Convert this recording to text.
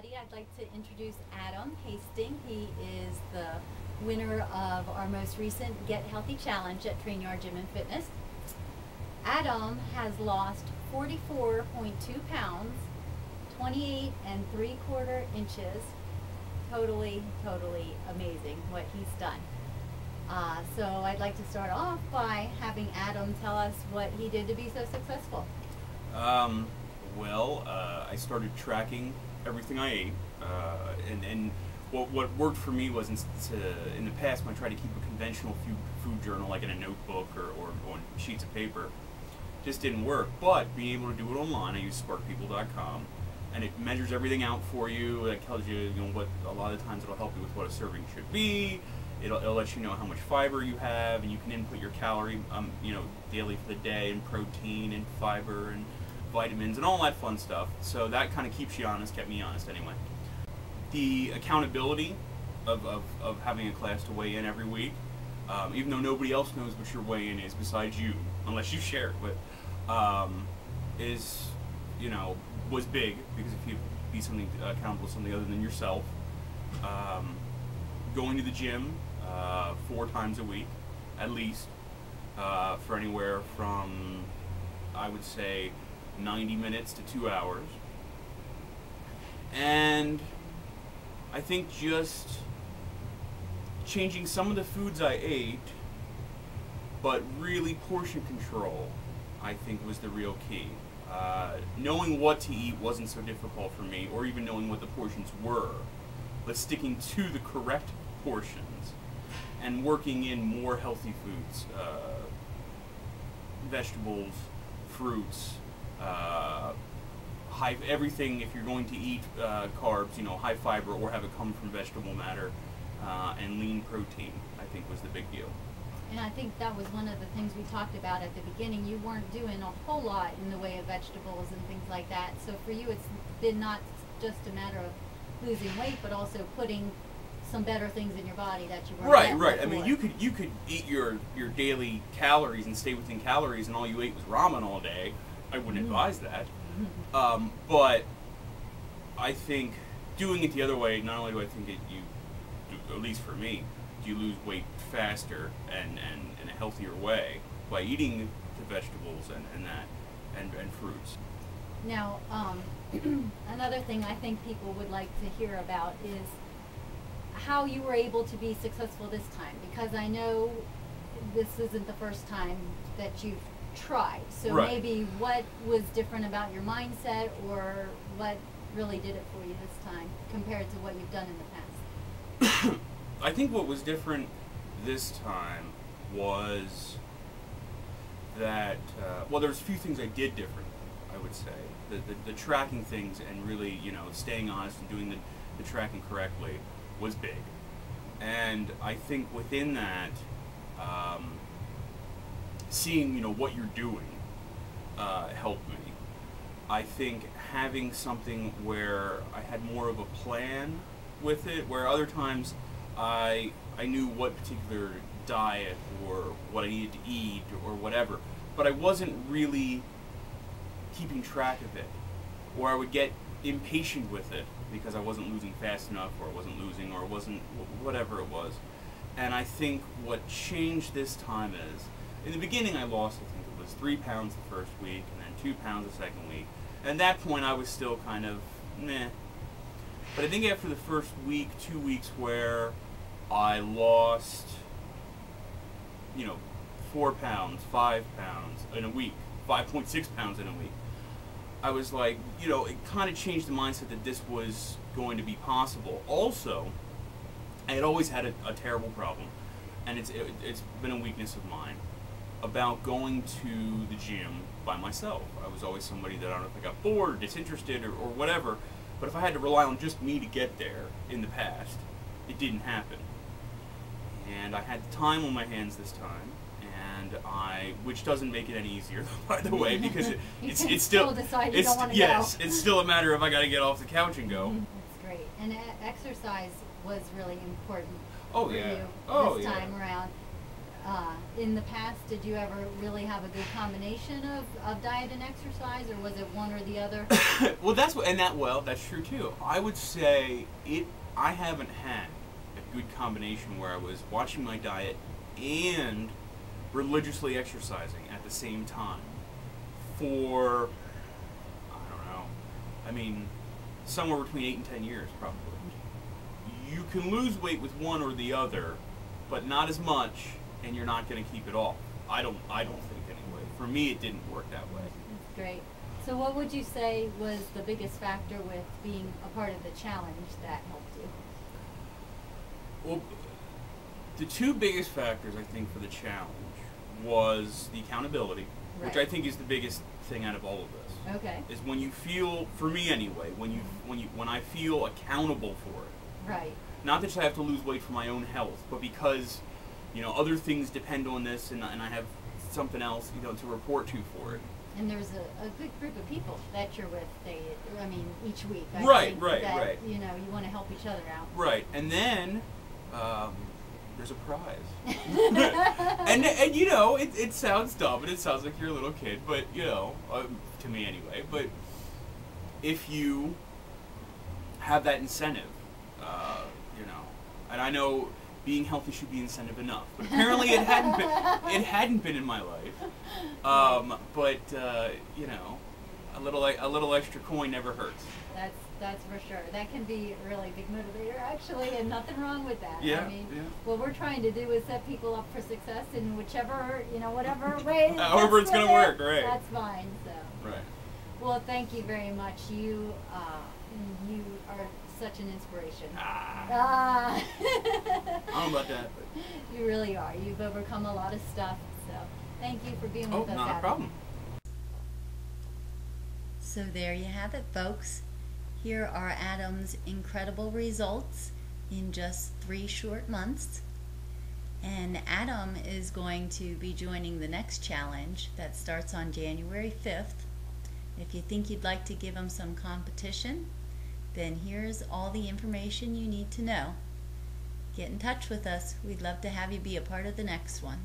everybody. I'd like to introduce Adam Hastings. He is the winner of our most recent Get Healthy Challenge at Train Yard Gym and Fitness. Adam has lost 44.2 pounds, 28 3/4 inches. Totally amazing what he's done. So I'd like to start off by having Adam tell us what he did to be so successful. I started tracking everything I ate, and what worked for me was in the past when I tried to keep a conventional food journal, like in a notebook or on sheets of paper, just didn't work. But being able to do it online, I use sparkpeople.com, and it measures everything out for you. It tells you, what a lot of times it'll help you with what a serving should be. It'll let you know how much fiber you have, and you can input your calorie, daily for the day, and protein and fiber and vitamins and all that fun stuff. So that kind of keeps you honest, kept me honest anyway. The accountability of having a class to weigh in every week, even though nobody else knows what your weigh-in is besides you, unless you share it with, was big, because if you be something accountable to something other than yourself, going to the gym 4 times a week, at least, for anywhere from, I would say, 90 minutes to 2 hours. And I think just changing some of the foods I ate, but really portion control, I think was the real key. Knowing what to eat wasn't so difficult for me, or even knowing what the portions were, but sticking to the correct portions and working in more healthy foods, vegetables, fruits, everything. If you're going to eat carbs, high fiber, or have it come from vegetable matter, and lean protein, I think was the big deal. And I think that was one of the things we talked about at the beginning. You weren't doing a whole lot in the way of vegetables and things like that. So for you, it's been not just a matter of losing weight, but also putting some better things in your body that you weren't right. before. I mean, you could eat your daily calories and stay within calories, and all you ate was ramen all day. I wouldn't advise that. But I think doing it the other way, not only do I think at least for me, do you lose weight faster and in a healthier way by eating the vegetables and fruits. Now, another thing I think people would like to hear about is how you were able to be successful this time, because I know this isn't the first time that you've tried. So right. Maybe what was different about your mindset, or what really did it for you this time compared to what you've done in the past? I think what was different this time was that, there's a few things I did different, I would say. The tracking things and really, staying honest and doing the tracking correctly was big. And I think within that, seeing, what you're doing helped me. I think having something where I had more of a plan with it, where other times I knew what particular diet or what I needed to eat or whatever, but I wasn't really keeping track of it, or I would get impatient with it because I wasn't losing fast enough, or I wasn't losing, or it wasn't whatever it was. And I think what changed this time is, in the beginning I lost, I think it was 3 pounds the first week, and then 2 pounds the second week. And at that point I was still kind of meh. But I think after the first week, 2 weeks, where I lost, 4 pounds, 5 pounds in a week, 5.6 pounds in a week, I was like, it kind of changed the mindset that this was going to be possible. Also, I had always had a terrible problem, and it's been a weakness of mine, about going to the gym by myself. I was always somebody that, I don't know if I got bored or disinterested or whatever, but if I had to rely on just me to get there in the past, it didn't happen. And I had time on my hands this time, and which doesn't make it any easier, by the way, because it's still decide you don't want to yes, go. It's still a matter of I got to get off the couch and go. That's great. And exercise was really important for you this time around. In the past, did you ever really have a good combination of diet and exercise, or was it one or the other? Well, that's true too. I would say I haven't had a good combination where I was watching my diet and religiously exercising at the same time for, I don't know, I mean, somewhere between 8 and 10 years probably. You can lose weight with one or the other, but not as much, and you're not going to keep it off. I don't think anyway. For me, it didn't work that way. That's great. So what would you say was the biggest factor with being a part of the challenge that helped you? Well, the two biggest factors, I think, for the challenge was the accountability, which I think is the biggest thing out of all of this. Okay. Is when you feel, for me anyway, when I feel accountable for it. Right. Not that I have to lose weight for my own health, but because, other things depend on this, and I have something else, to report to for it. And there's a good group of people that you're with, each week. Right. You want to help each other out. Right. And then, there's a prize. and it sounds dumb, and it sounds like you're a little kid, but, to me anyway, but if you have that incentive, and I know being healthy should be incentive enough, but apparently it hadn't been in my life. But a little extra coin never hurts. That's for sure. That can be a really big motivator, actually, and nothing wrong with that. Yeah. What we're trying to do is set people up for success in whichever, whatever way. However it's going to work, right? That's fine. So. Right. Well, thank you very much. You are such an inspiration. I don't know about that, but you really are. You've overcome a lot of stuff. So, thank you for being with us. Not a problem. So there you have it, folks. Here are Adam's incredible results in just 3 short months. And Adam is going to be joining the next challenge that starts on January 5th. If you think you'd like to give him some competition, then here's all the information you need to know. Get in touch with us. We'd love to have you be a part of the next one.